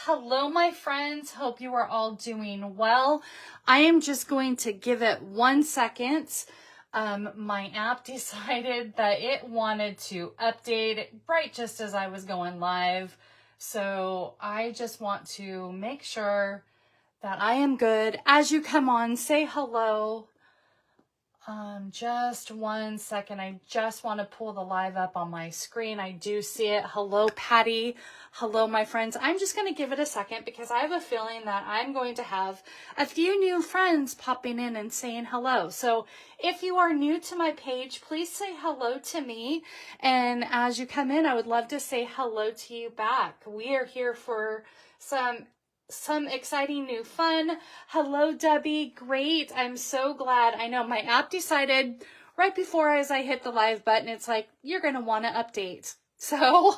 Hello, my friends. Hope you are all doing well. I am just going to give it 1 second. My app decided that it wanted to update right just as I was going live. So I just want to make sure that I am good. As you come on, say hello. Just 1 second. I just want to pull the live up on my screen. I do see it. Hello, Patty. Hello, my friends. I'm just going to give it a second because I have a feeling that I'm going to have a few new friends popping in and saying hello. So if you are new to my page, please say hello to me. And as you come in, I would love to say hello to you back. We are here for some exciting new fun. Hello, Debbie. Great. I'm so glad. I know my app decided right before as I hit the live button, it's like, you're going to want to update. So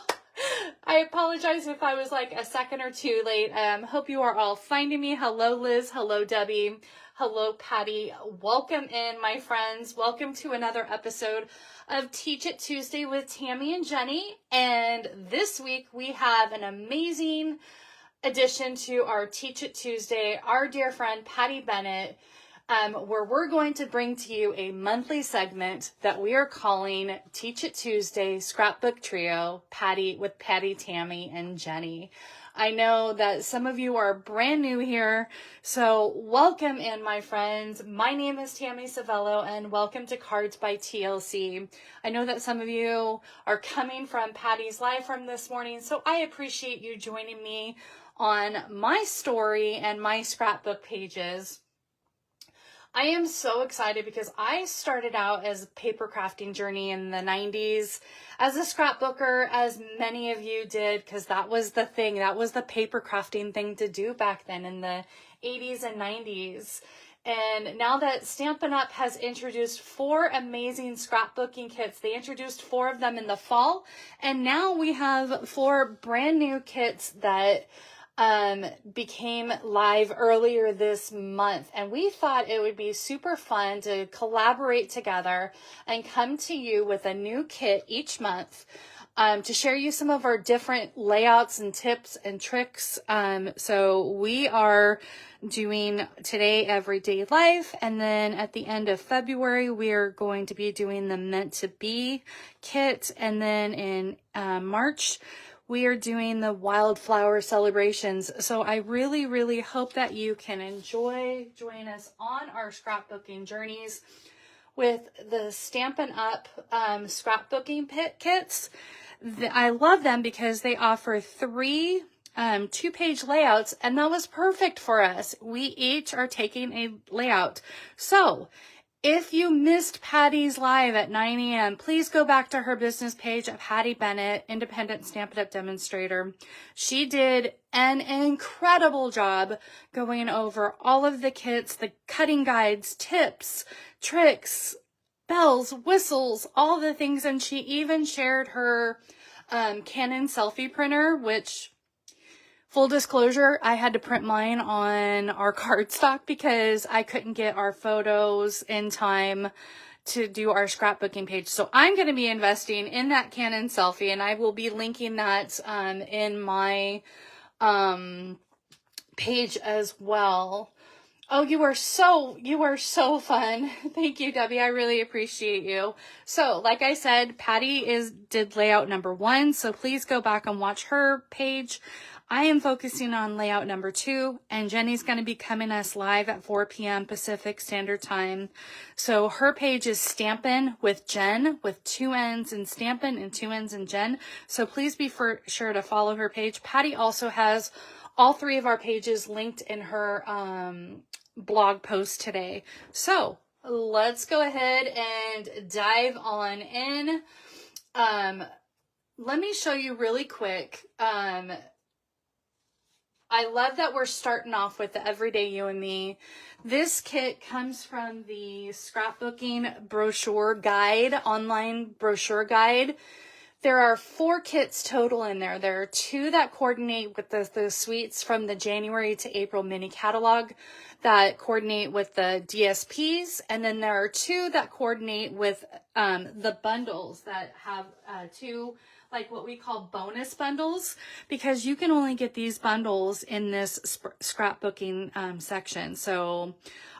I apologize if I was like a second or two late. Hope you are all finding me. Hello, Liz. Hello, Debbie. Hello, Patty. Welcome in, my friends. Welcome to another episode of Teach It Tuesday with Tammy and Jenny. And this week we have an amazing addition to our Teach It Tuesday, our dear friend Patty Bennett, where we're going to bring to you a monthly segment that we are calling Teach It Tuesday Scrapbook Trio, with Patty, Tammy, and Jenny. I know that some of you are brand new here, so welcome in, my friends. My name is Tammy Savello, and welcome to Cards by TLC. I know that some of you are coming from Patty's live from this morning, so I appreciate you joining me on my story and my scrapbook pages. I am so excited because I started out as a paper crafting journey in the 90s as a scrapbooker, as many of you did, because that was the thing. That was the paper crafting thing to do back then in the 80s and 90s. And now that Stampin' Up! Has introduced 4 amazing scrapbooking kits, they introduced 4 of them in the fall, and now we have 4 brand new kits that became live earlier this month, and we thought it would be super fun to collaborate together and come to you with a new kit each month to share you some of our different layouts and tips and tricks. So we are doing today Everyday Life, and then at the end of February we are going to be doing the Meant to Be kit, and then in March we are doing the wildflower celebrations. So I really, really hope that you can join us on our scrapbooking journeys with the Stampin' Up! Scrapbooking kits. I love them because they offer 3 2-page layouts, and that was perfect for us. We each are taking a layout. So if you missed Patty's live at 9 a.m., please go back to her business page at Patty Bennett, Independent Stampin' Up! Demonstrator. She did an incredible job going over all of the kits, the cutting guides, tips, tricks, bells, whistles, all the things. And she even shared her Canon selfie printer, which, full disclosure, I had to print mine on our cardstock because I couldn't get our photos in time to do our scrapbooking page. So I'm going to be investing in that Canon selfie, and I will be linking that in my page as well. Oh, you are so fun. Thank you, Debbie. I really appreciate you. So, like I said, Patty did layout number 1, so please go back and watch her page. I am focusing on layout number 2, and Jenny's going to be coming us live at 4 p.m. Pacific Standard Time. So her page is Stampin' with Jen, with 2 N's in Stampin' and 2 N's in Jen. So please be sure to follow her page. Patty also has all 3 of our pages linked in her blog post today. So let's go ahead and dive on in. Let me show you really quick. I love that we're starting off with the Everyday You and Me. This kit comes from the Scrapbooking brochure guide, online brochure guide. There are 4 kits total in there. There are 2 that coordinate with the suites from the January to April mini catalog that coordinate with the DSPs. And then there are 2 that coordinate with the bundles that have 2, like what we call bonus bundles, because you can only get these bundles in this scrapbooking section. So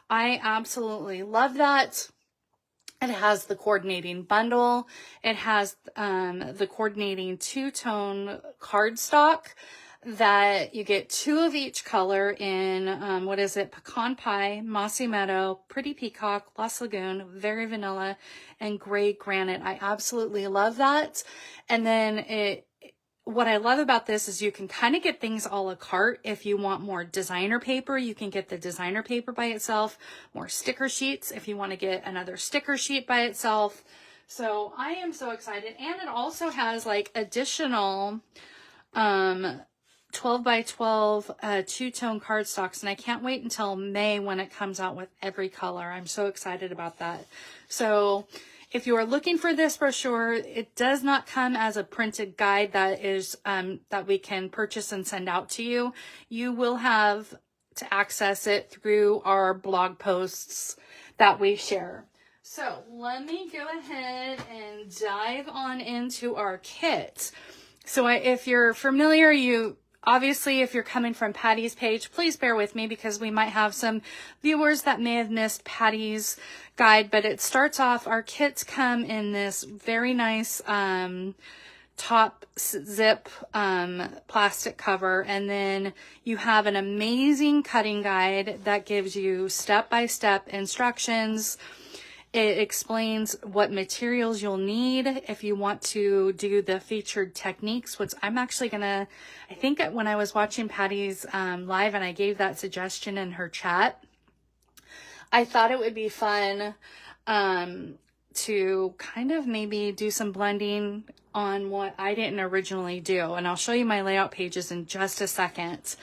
I absolutely love that. It has the coordinating bundle. It has the coordinating 2-tone cardstock that you get 2 of each color in, what is it? Pecan Pie, Mossy Meadow, Pretty Peacock, Lost Lagoon, Very Vanilla, and Gray Granite. I absolutely love that. And then what I love about this is you can kind of get things a la carte. If you want more designer paper, you can get the designer paper by itself, more sticker sheets if you want to get another sticker sheet by itself. So I am so excited. And it also has like additional 12 by 12 2-tone cardstocks, and I can't wait until May when it comes out with every color. I'm so excited about that. So if you are looking for this brochure, it does not come as a printed guide that is that we can purchase and send out to you. You will have to access it through our blog posts that we share. So let me go ahead and dive on into our kit. So if you're familiar, obviously, if you're coming from Patty's page, please bear with me because we might have some viewers that may have missed Patty's guide, but it starts off, our kits come in this very nice top zip plastic cover, and then you have an amazing cutting guide that gives you step-by-step instructions. It explains what materials you'll need if you want to do the featured techniques, which I'm actually I think when I was watching Patty's live and I gave that suggestion in her chat, I thought it would be fun to kind of maybe do some blending on what I didn't originally do. And I'll show you my layout pages in just a second.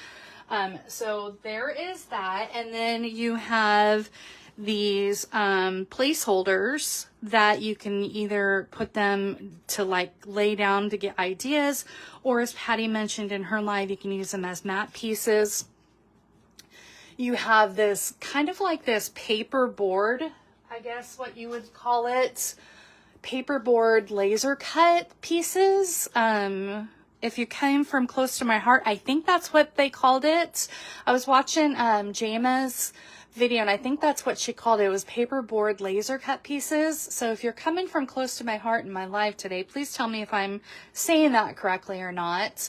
So there is that. And then you have these placeholders that you can either put them to like lay down to get ideas, or as Patty mentioned in her live, you can use them as matte pieces. You have this kind of like this paper board, I guess what you would call it, paperboard laser cut pieces. If you came from close to my heart, I think that's what they called it. I was watching Jama's video, and I think that's what she called it. It was paperboard laser cut pieces. So if you're coming from close to my heart in my live today, please tell me if I'm saying that correctly or not.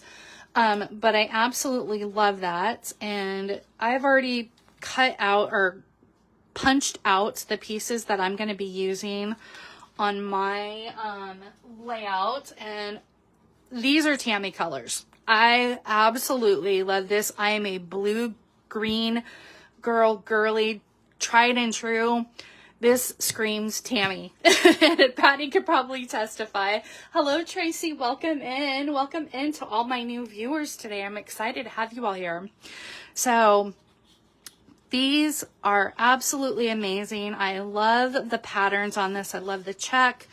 But I absolutely love that. And I've already cut out or punched out the pieces that I'm going to be using on my layout. And these are Tammy colors. I absolutely love this. I am a blue-green girly, tried and true. This screams Tammy. And Patty could probably testify. Hello, Tracy. Welcome in. Welcome in to all my new viewers today. I'm excited to have you all here. So these are absolutely amazing. I love the patterns on this. I love the check.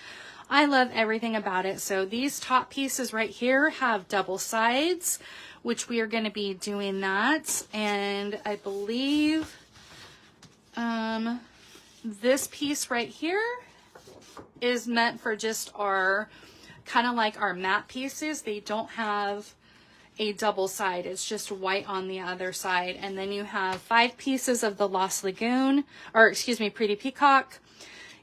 I love everything about it. So these top pieces right here have double sides, which we are going to be doing that. And I believe this piece right here is meant for just our kind of like our matte pieces. They don't have a double side. It's just white on the other side. And then you have 5 pieces of the Lost Lagoon, or excuse me, Pretty Peacock.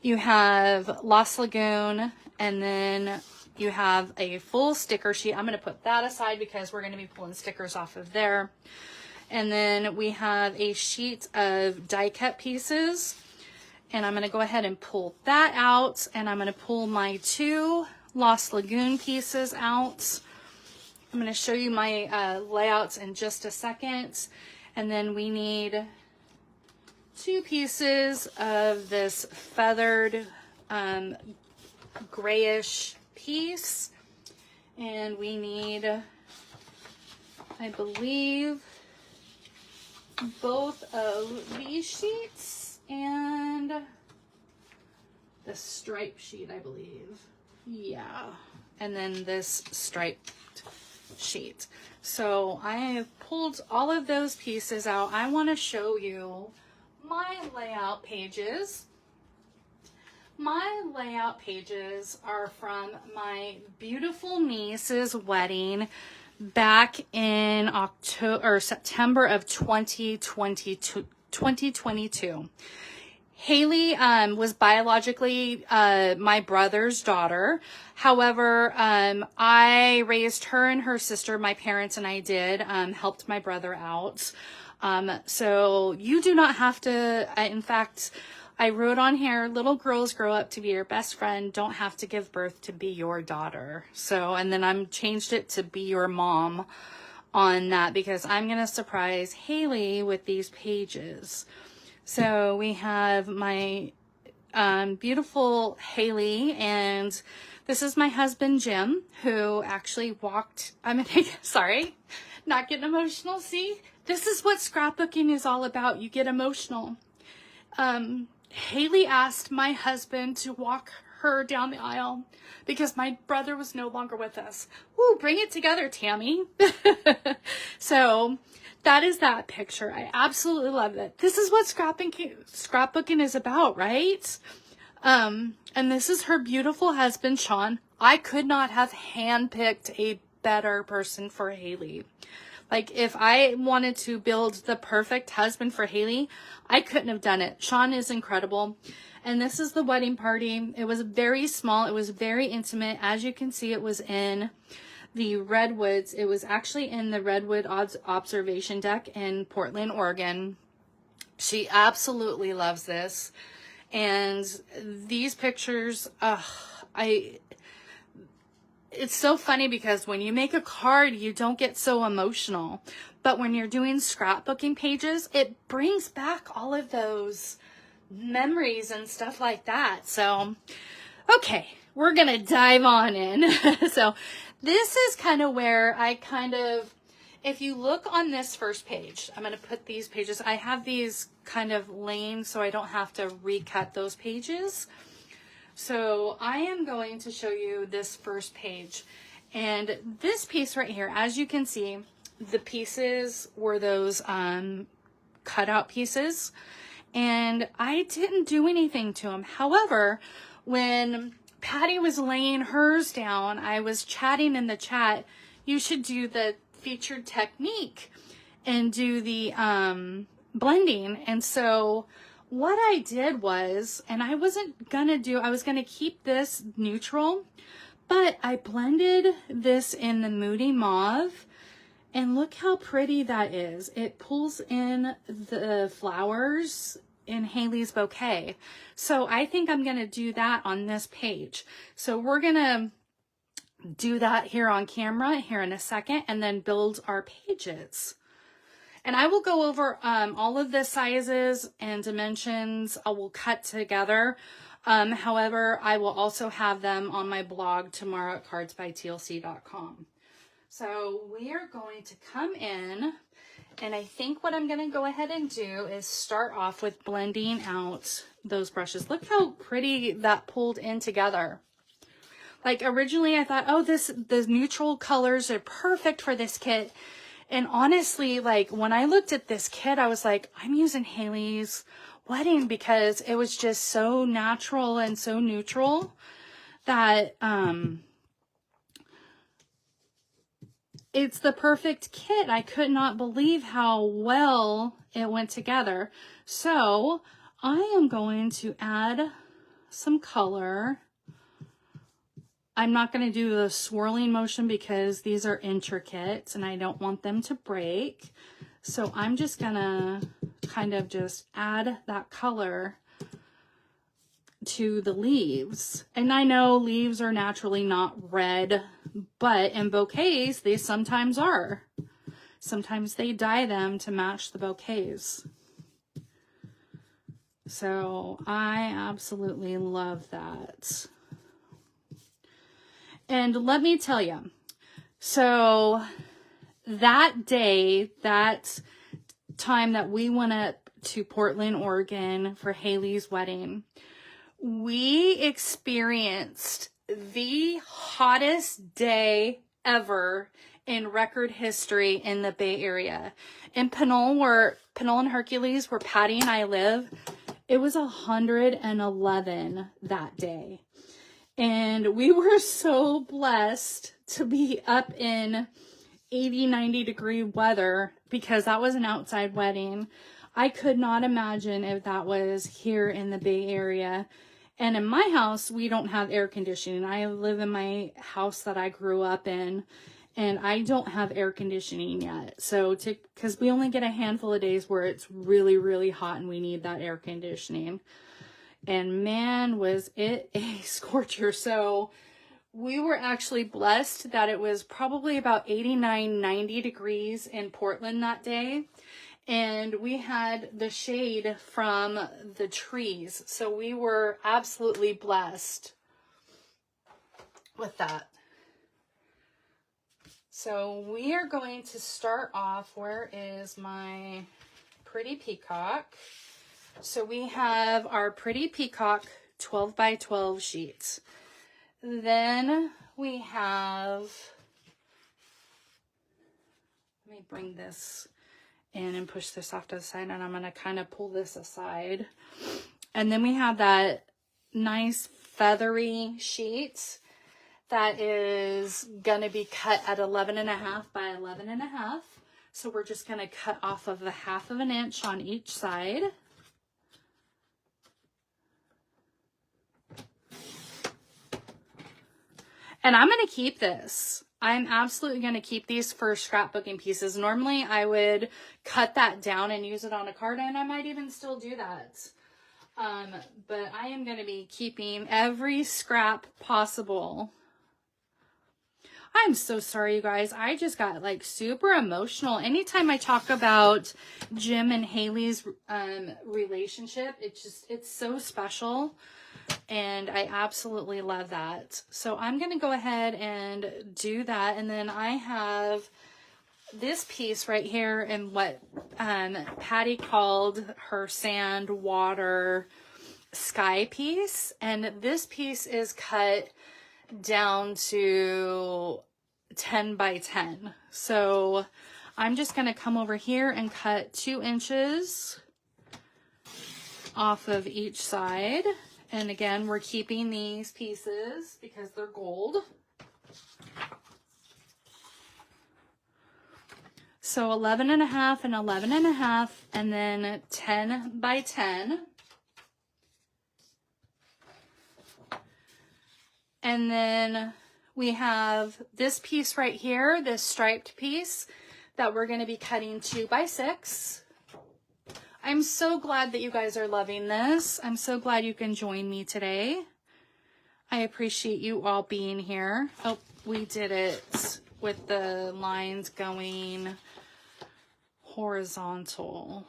You have Lost Lagoon, and then you have a full sticker sheet. I'm going to put that aside because we're going to be pulling stickers off of there. And then we have a sheet of die cut pieces. And I'm going to go ahead and pull that out. And I'm going to pull my 2 Lost Lagoon pieces out. I'm going to show you my layouts in just a second. And then we need 2 pieces of this feathered grayish piece. And we need, I believe, both of these sheets and the stripe sheet, I believe. Yeah. and then this striped sheet. So I have pulled all of those pieces out. I want to show you my layout pages. My layout pages are from my beautiful niece's wedding back in October or September of 2022. Haley was biologically my brother's daughter. However, I raised her and her sister. My parents and I did, helped my brother out. So you do not have to, in fact, I wrote on here, little girls grow up to be your best friend, don't have to give birth to be your daughter. So, and then I'm changed it to be your mom on that because I'm going to surprise Haley with these pages. So we have my beautiful Haley, and this is my husband Jim, who actually walked, sorry, not getting emotional, see? This is what scrapbooking is all about. You get emotional. Haley asked my husband to walk her down the aisle because my brother was no longer with us. Woo, bring it together, Tammy. So that is that picture. I absolutely love it. This is what scrapbooking is about, right? And this is her beautiful husband, Sean. I could not have handpicked a better person for Haley. Like, if I wanted to build the perfect husband for Haley, I couldn't have done it. Sean is incredible. And this is the wedding party. It was very small. It was very intimate. As you can see, it was in the Redwoods. It was actually in the Redwood Observation Deck in Portland, Oregon. She absolutely loves this. And these pictures, it's so funny because when you make a card, you don't get so emotional. But when you're doing scrapbooking pages, it brings back all of those memories and stuff like that. So, okay, we're going to dive on in. So this is kind of where I if you look on this first page, I'm going to put these pages, I have these kind of lanes so I don't have to recut those pages. So I am going to show you this first page, and this piece right here, as you can see, the pieces were those cutout pieces, and I didn't do anything to them. However, when Patty was laying hers down, I was chatting in the chat, you should do the featured technique and do the blending. And so what I did was, and I was going to keep this neutral, but I blended this in the Moody Mauve, and look how pretty that is. It pulls in the flowers in Haley's bouquet. So I think I'm going to do that on this page. So we're going to do that here on camera here in a second, and then build our pages. And I will go over all of the sizes and dimensions. I will cut together. However, I will also have them on my blog tomorrow at cardsbytlc.com. So we are going to come in, and I think what I'm going to go ahead and do is start off with blending out those brushes. Look how pretty that pulled in together. Like, originally I thought, oh, the neutral colors are perfect for this kit. And honestly, like, when I looked at this kit, I was like, I'm using Haley's wedding because it was just so natural and so neutral that it's the perfect kit. I could not believe how well it went together. So I am going to add some color. I'm not going to do the swirling motion because these are intricate and I don't want them to break. So I'm just going to kind of just add that color to the leaves. And I know leaves are naturally not red, but in bouquets, they sometimes are. Sometimes they dye them to match the bouquets. So I absolutely love that. And let me tell you, so that day, that time that we went up to Portland, Oregon for Haley's wedding, we experienced the hottest day ever in record history in the Bay Area. In Pinole and Hercules, where Patty and I live, it was 111 that day. And we were so blessed to be up in 80, 90 degree weather because that was an outside wedding. I could not imagine if that was here in the Bay Area. And in my house, we don't have air conditioning. I live in my house that I grew up in, and I don't have air conditioning yet. So, because we only get a handful of days where it's really, really hot and we need that air conditioning. And man, was it a scorcher. So we were actually blessed that it was probably about 89, 90 degrees in Portland that day. And we had the shade from the trees. So we were absolutely blessed with that. So we are going to start off. Where is my pretty peacock? So we have our pretty peacock 12 by 12 sheets. Then we have, let me bring this in and push this off to the side, and I'm going to kind of pull this aside. And then we have that nice feathery sheet that is going to be cut at 11.5 by 11.5. So we're just going to cut off of 1/2 inch on each side. And I'm going to keep this. I'm absolutely going to keep these for scrapbooking pieces. Normally, I would cut that down and use it on a card, and I might even still do that. But I am going to be keeping every scrap possible. I'm so sorry, you guys. I just got like super emotional. Anytime I talk about Jim and Haley's relationship, it's so special. And I absolutely love that. So I'm going to go ahead and do that. And then I have this piece right here in what Patty called her sand, water, sky piece. And this piece is cut down to 10 by 10. So I'm just going to come over here and cut 2 inches off of each side. And again, we're keeping these pieces because they're gold. So 11.5 and 11.5, and then 10 by 10. And then we have this piece right here, this striped piece that we're going to be cutting 2 by 6. I'm so glad that you guys are loving this. I'm so glad you can join me today. I appreciate you all being here. Oh, we did it with the lines going horizontal.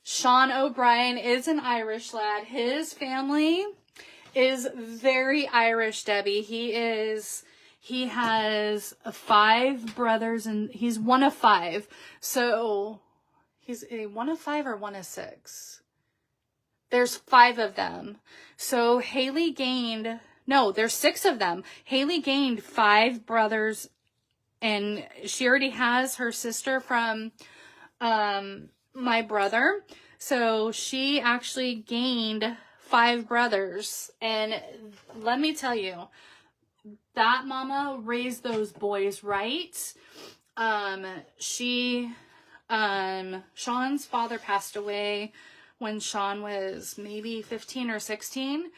Sean O'Brien is an Irish lad. His family is very Irish, Debbie. He has 5 brothers, and he's one of 5. So he's a one of 5 or one of 6. There's 5 of them. So Haley gained, no, there's 6 of them. Haley gained 5 brothers, and she already has her sister from my brother. So she actually gained 5 brothers. And let me tell you, that mama raised those boys right. Sean's father passed away when Sean was maybe 15 or 16.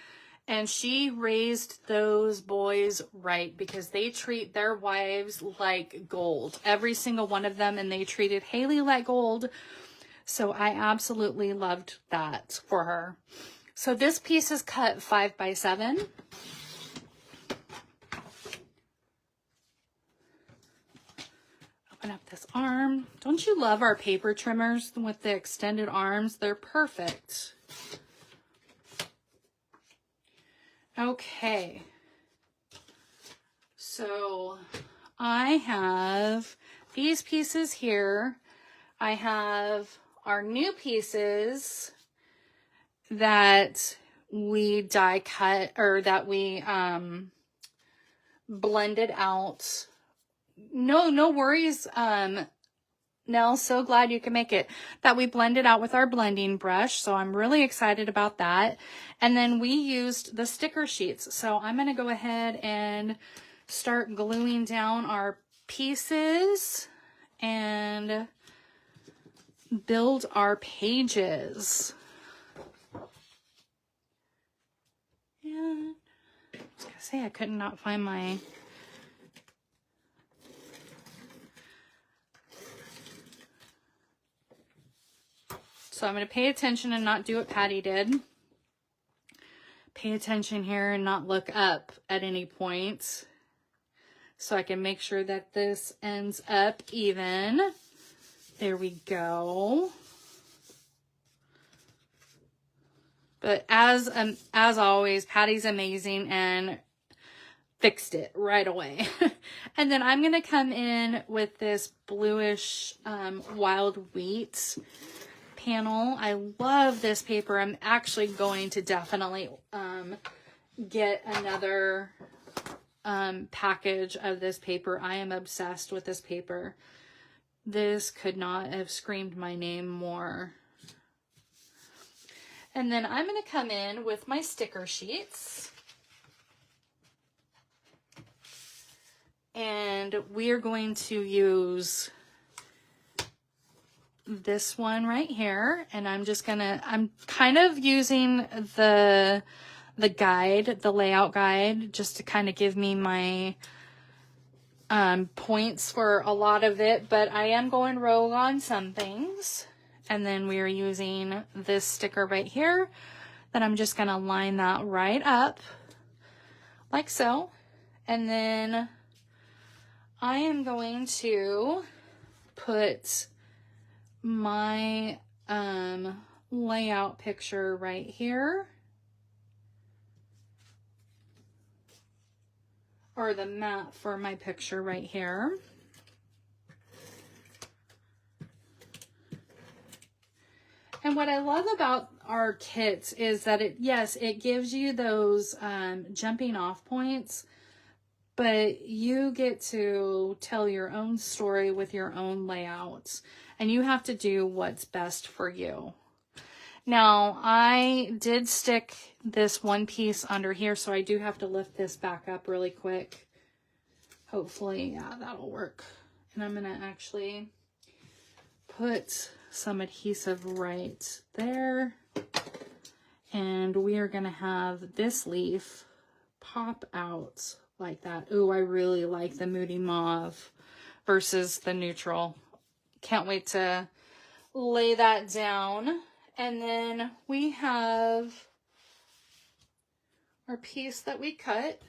And she raised those boys right because they treat their wives like gold. Every single one of them. And they treated Haley like gold. So I absolutely loved that for her. So this piece is cut 5 by 7. Open up this arm. Don't you love our paper trimmers with the extended arms? They're perfect. Okay. So I have these pieces here. I have our new pieces that we die cut, or that we blended out. No worries, Nell, so glad you can make it. That we blended out with our blending brush, so I'm really excited about that. And then we used the sticker sheets, so I'm going to go ahead and start gluing down our pieces and build our pages. And I was going to say I could not find my... So I'm going to pay attention and not do what Patty did. Pay attention here and not look up at any point, so I can make sure that this ends up even. There we go. But as always, Patty's amazing and fixed it right away. And then I'm going to come in with this bluish wild wheat panel. I love this paper. I'm actually going to definitely get another package of this paper. I am obsessed with this paper. This could not have screamed my name more. And then I'm going to come in with my sticker sheets. And we are going to use this one right here, and I'm kind of using the guide, the layout guide, just to kind of give me my points for a lot of it, but I am going rogue on some things. And then we are using this sticker right here, that I'm just going to line that right up like so. And then I am going to put my layout picture right here, or the mat for my picture right here. And what I love about our kits is that it gives you those jumping off points, but you get to tell your own story with your own layouts, and you have to do what's best for you. Now, I did stick this one piece under here, so I do have to lift this back up really quick. Hopefully, yeah, that'll work. And I'm going to actually put some adhesive right there. And we are going to have this leaf pop out like that. Ooh, I really like the Moody Mauve versus the neutral. Can't wait to lay that down. And then we have our piece that we cut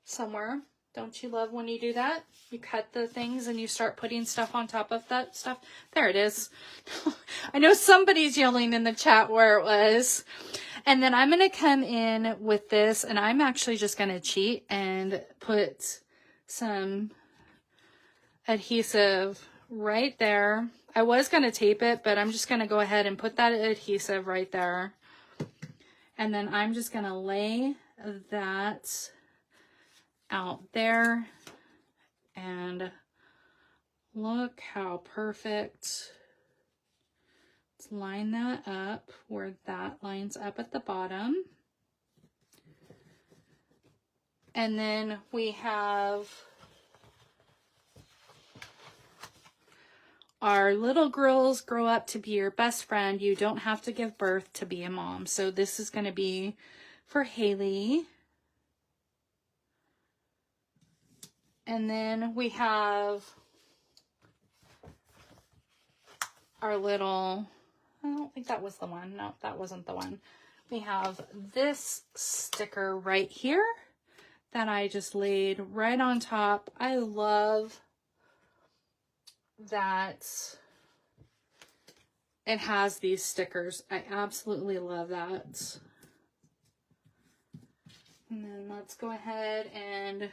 somewhere. Don't you love when you do that? You cut the things and you start putting stuff on top of that stuff. There it is. I know somebody's yelling in the chat where it was. And then I'm going to come in with this, and I'm actually just going to cheat and put some adhesive right there. I was going to tape it, but I'm just going to go ahead and put that adhesive right there. And then I'm just going to lay that out there. And look how perfect. Let's line that up where that lines up at the bottom. And then we have our little girls grow up to be your best friend. You don't have to give birth to be a mom. So this is going to be for Haley. And then we have our little, I don't think that was the one. No, that wasn't the one. We have this sticker right here that I just laid right on top. I love that it has these stickers. I absolutely love that. And then let's go ahead and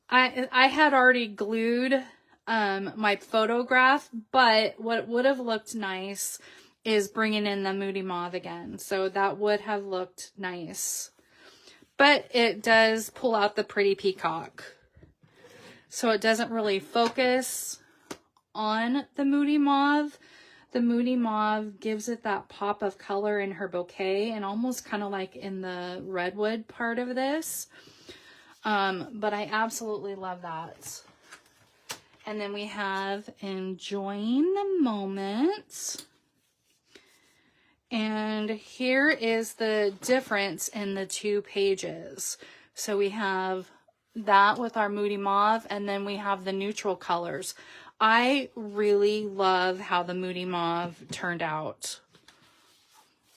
I had already glued my photograph, but what would have looked nice is bringing in the Moody Mauve again. So that would have looked nice. But it does pull out the pretty peacock. So it doesn't really focus on the Moody Mauve. The Moody Mauve gives it that pop of color in her bouquet and almost kind of like in the redwood part of this. But I absolutely love that. And then we have Enjoying the Moment. And here is the difference in the two pages. So we have that with our Moody Mauve, and then we have the neutral colors. I really love how the Moody Mauve turned out.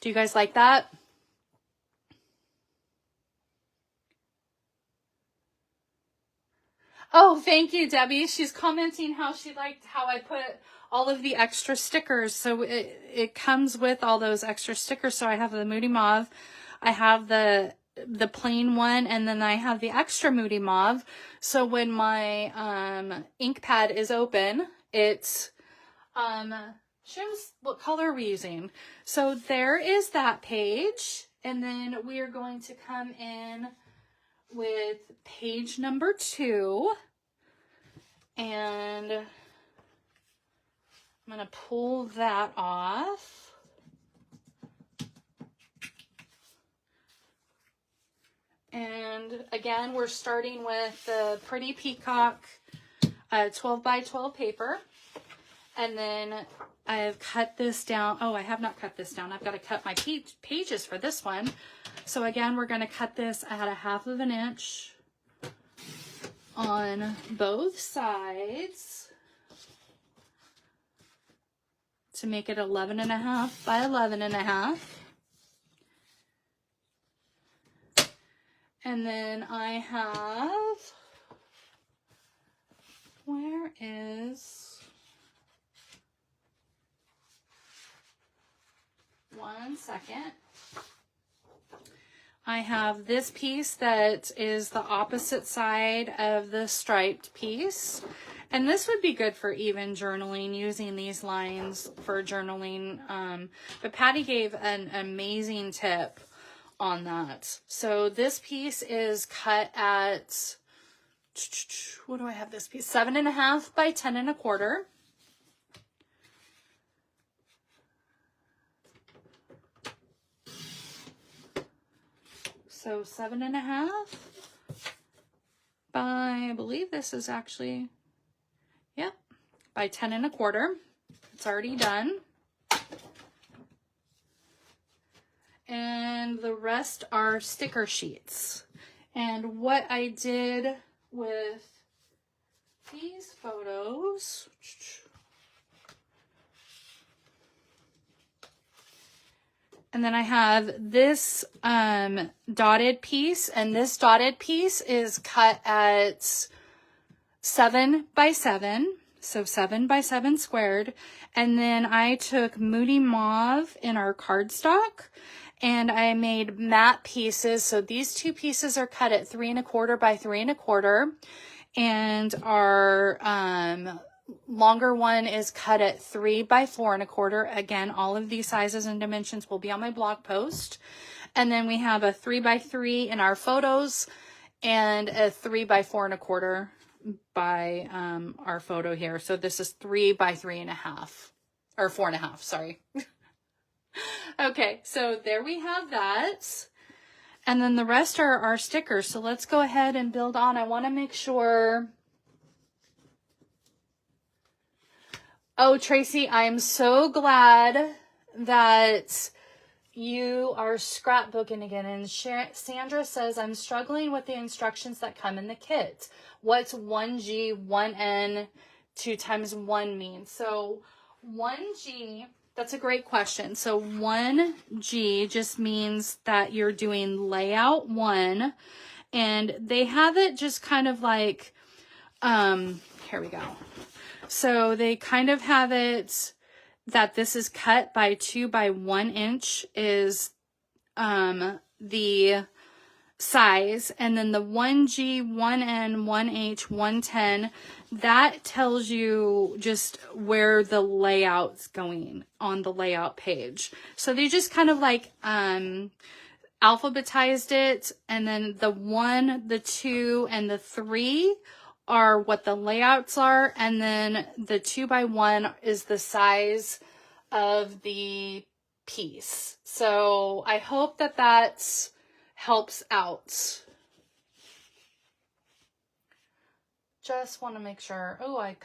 Do you guys like that? Oh, thank you, Debbie. She's commenting how she liked how I put all of the extra stickers. So it comes with all those extra stickers. So I have the Moody Mauve, I have the plain one, and then I have the extra Moody Mauve. So when my ink pad is open, it shows what color we're using. So there is that page. And then we are going to come in with page number 2. And I'm going to pull that off. And again, we're starting with the Pretty Peacock 12 by 12 paper. And then I've cut this down. Oh, I have not cut this down. I've got to cut my pages for this one. So again, we're going to cut this at 1/2 inch on both sides to make it 11.5 by 11.5. And then I have, where is, one second. I have this piece that is the opposite side of the striped piece. And this would be good for even journaling, using these lines for journaling. But Patty gave an amazing tip on that. So this piece is cut at, what do I have this piece? 7.5 by 10.25. So 7.5 by, I believe this is actually, yep, by 10.25. It's already done. And the rest are sticker sheets. And what I did with these photos, and then I have this dotted piece, and this dotted piece is cut at 7 by 7, so 7 by 7 squared. And then I took Moody Mauve in our cardstock, and I made matte pieces. So these two pieces are cut at 3.25 by 3.25, and our longer one is cut at 3 by 4.25. Again, all of these sizes and dimensions will be on my blog post. And then we have a 3 by 3 in our photos, and a 3 by 4.25 by our photo here. So this is 3 by 3.5, or 4.5, sorry. Okay, so there we have that. And then the rest are our stickers. So let's go ahead and build on. I want to make sure. Oh, Tracy, I am so glad that you are scrapbooking again. And Sandra says, I'm struggling with the instructions that come in the kit. What's 1G, 1N, 2 times 1 mean? So 1G, that's a great question. So 1G just means that you're doing layout 1. And they have it just kind of like, here we go. So they kind of have it that this is cut by 2 by 1 inch is the size, and then the 1G, 1N, 1H, 110, that tells you just where the layout's going on the layout page. So they just kind of like alphabetized it, and then the 1, the 2, and the 3 are what the layouts are, and then the 2x1 is the size of the piece. So I hope that that helps out. Just want to make sure. Oh, I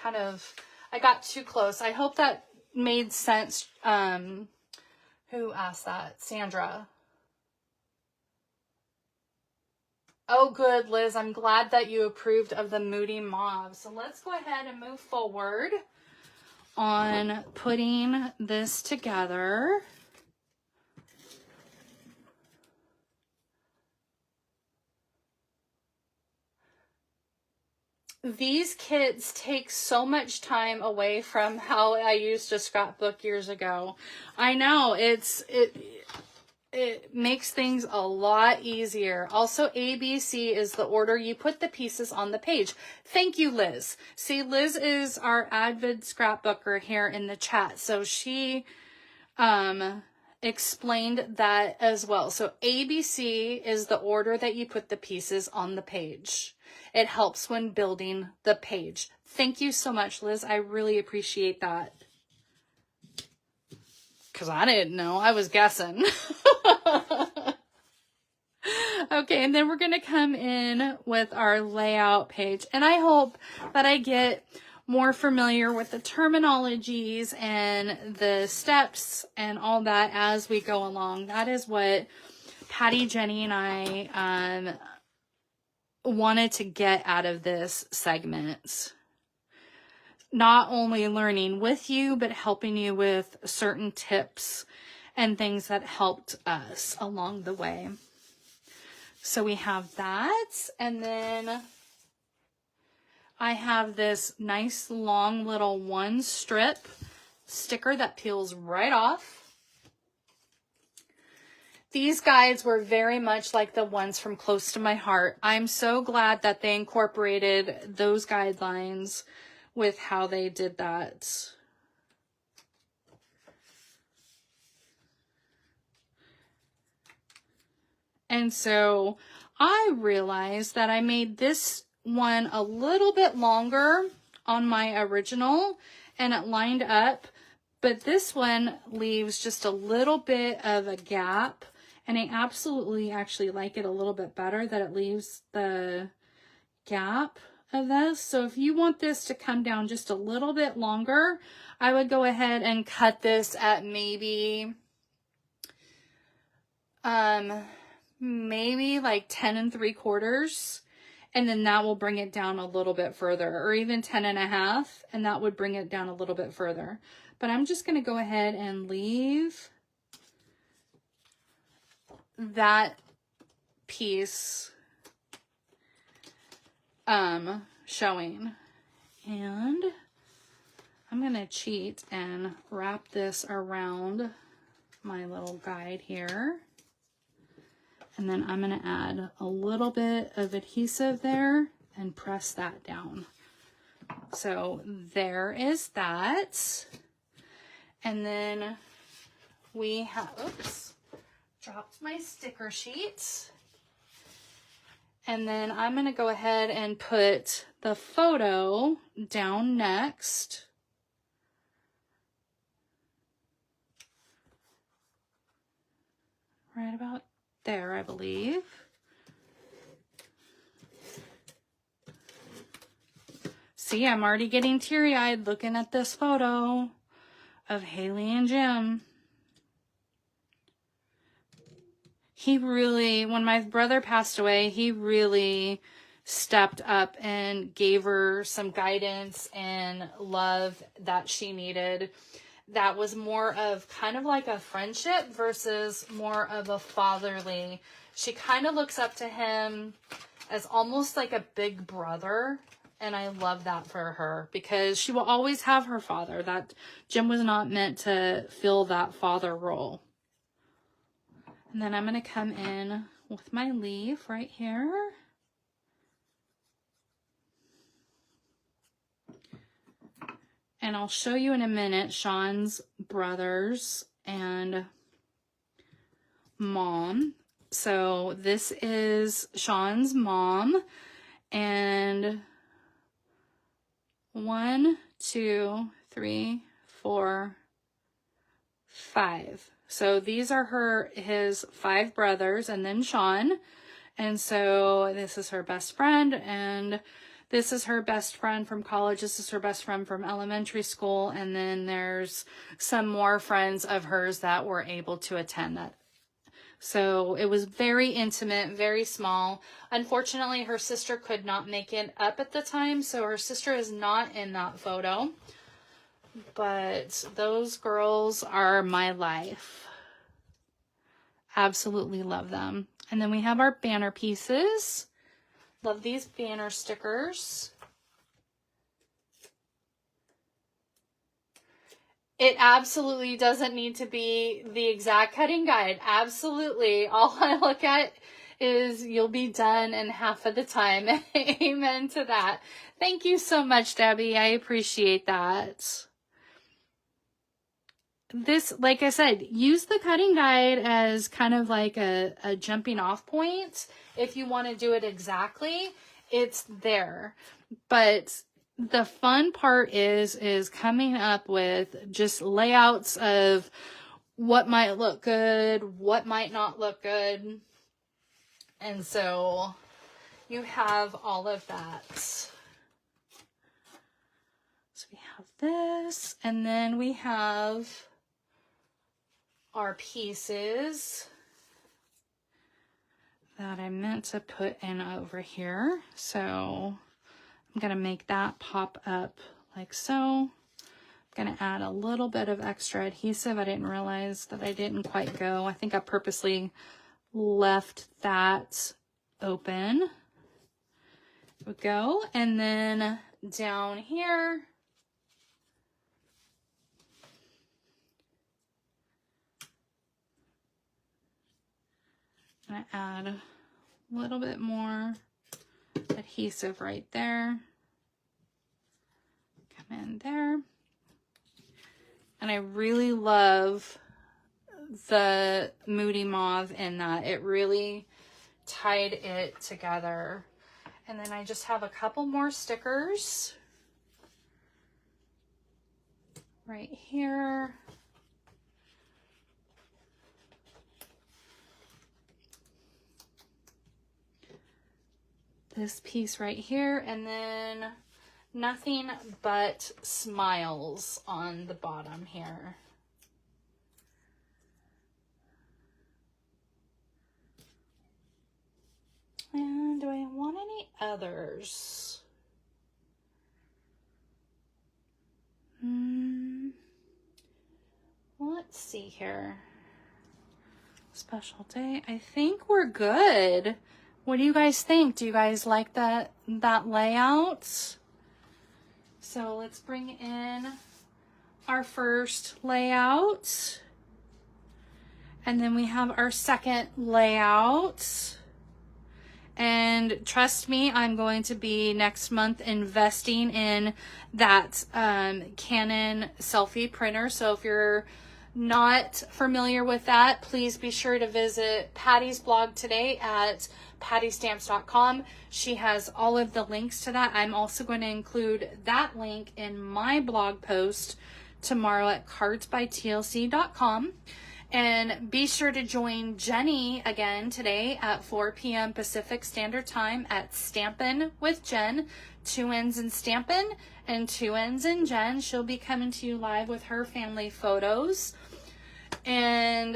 got too close. I hope that made sense. Who asked that? Sandra. Oh, good, Liz. I'm glad that you approved of the Moody Mauve. So let's go ahead and move forward on putting this together. These kits take so much time away from how I used a scrapbook years ago. I know, it makes things a lot easier. Also, ABC is the order you put the pieces on the page. Thank you, Liz. See, Liz is our avid scrapbooker here in the chat. So she explained that as well. So ABC is the order that you put the pieces on the page. It helps when building the page. Thank you so much, Liz. I really appreciate that. Because I didn't know. I was guessing. Okay, and then we're going to come in with our layout page. And I hope that I get more familiar with the terminologies and the steps and all that as we go along. That is what Patty Jennie and I wanted to get out of this segment. Not only learning with you, but helping you with certain tips and things that helped us along the way. So we have that, and then I have this nice long little 1 strip sticker that peels right off. These guides were very much like the ones from Close to My Heart. I'm so glad that they incorporated those guidelines with how they did that. And so I realized that I made this one a little bit longer on my original and it lined up, but this one leaves just a little bit of a gap, and I absolutely actually like it a little bit better that it leaves the gap of this. So if you want this to come down just a little bit longer, I would go ahead and cut this at maybe like 10 3/4, and then that will bring it down a little bit further, or even 10 1/2, and that would bring it down a little bit further. But I'm just going to go ahead and leave that piece showing, and I'm going to cheat and wrap this around my little guide here. And then I'm going to add a little bit of adhesive there and press that down. So there is that. And then we have, oops, dropped my sticker sheet. And then I'm going to go ahead and put the photo down next. Right about there, I believe. See, I'm already getting teary-eyed looking at this photo of Haley and Jim. He really, when my brother passed away, he really stepped up and gave her some guidance and love that she needed. That was more of kind of like a friendship versus more of a fatherly. She kind of looks up to him as almost like a big brother. And I love that for her because she will always have her father. That Jim was not meant to fill that father role. And then I'm going to come in with my leaf right here. And I'll show you in a minute Sean's brothers and mom. So this is Sean's mom, and 1, 2, 3, 4, 5. So these are his 5 brothers, and then Sean. And so this is her best friend, and this is her best friend from college. This is her best friend from elementary school. And then there's some more friends of hers that were able to attend that. So it was very intimate, very small. Unfortunately, her sister could not make it up at the time. So her sister is not in that photo. But those girls are my life. Absolutely love them. And then we have our banner pieces. Love these banner stickers. It absolutely doesn't need to be the exact cutting guide. Absolutely. All I look at is you'll be done in half of the time. Amen to that. Thank you so much, Debbie. I appreciate that. This, like I said, use the cutting guide as kind of like a jumping off point. If you want to do it exactly, it's there. But the fun part is coming up with just layouts of what might look good, what might not look good. And so you have all of that. So we have this, and then we have our pieces that I meant to put in over here. So I'm going to make that pop up like so. I'm going to add a little bit of extra adhesive. I didn't realize that I didn't quite go. I think I purposely left that open. There we go. And then down here, I'm going to add a little bit more adhesive right there. Come in there. And I really love the Moody Mauve in that. It really tied it together. And then I just have a couple more stickers right here. This piece right here, and then nothing but smiles on the bottom here. And do I want any others? Let's see here. Special day. I think we're good. What do you guys think? Do you guys like that layout? So let's bring in our first layout. And then we have our second layout. And trust me, I'm going to be next month investing in that Canon selfie printer. So if you're not familiar with that, please be sure to visit Patty's blog today at pattystamps.com. She has all of the links to that. I'm also going to include that link in my blog post tomorrow at cardsbytlc.com. And be sure to join Jenny again today at 4 p.m. Pacific Standard Time at Stampin' with Jen. 2 N's in Stampin' and 2 N's in Jen. She'll be coming to you live with her family photos. And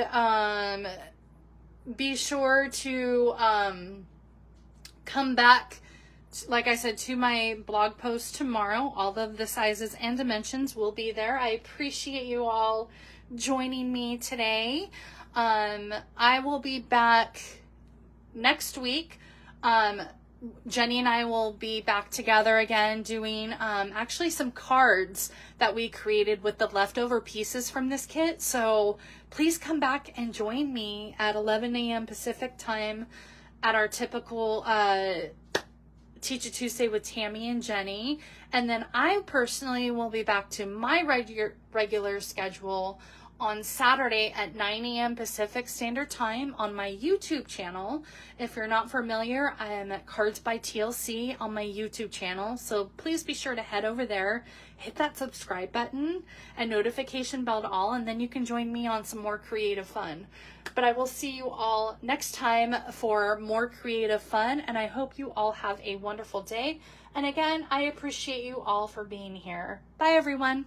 be sure to come back, like I said, to my blog post tomorrow. All of the sizes and dimensions will be there. I appreciate you all joining me today. I will be back next week. Jenny and I will be back together again doing actually some cards that we created with the leftover pieces from this kit. So please come back and join me at 11 a.m. Pacific time at our typical Teach It Tuesday with Tammy and Jenny. And then I personally will be back to my regular schedule on Saturday at 9 a.m. Pacific Standard Time on my YouTube channel. If you're not familiar, I am at Cards by TLC on my YouTube channel. So please be sure to head over there, hit that subscribe button and notification bell to all, and then you can join me on some more creative fun. But I will see you all next time for more creative fun, and I hope you all have a wonderful day. And again, I appreciate you all for being here. Bye, everyone.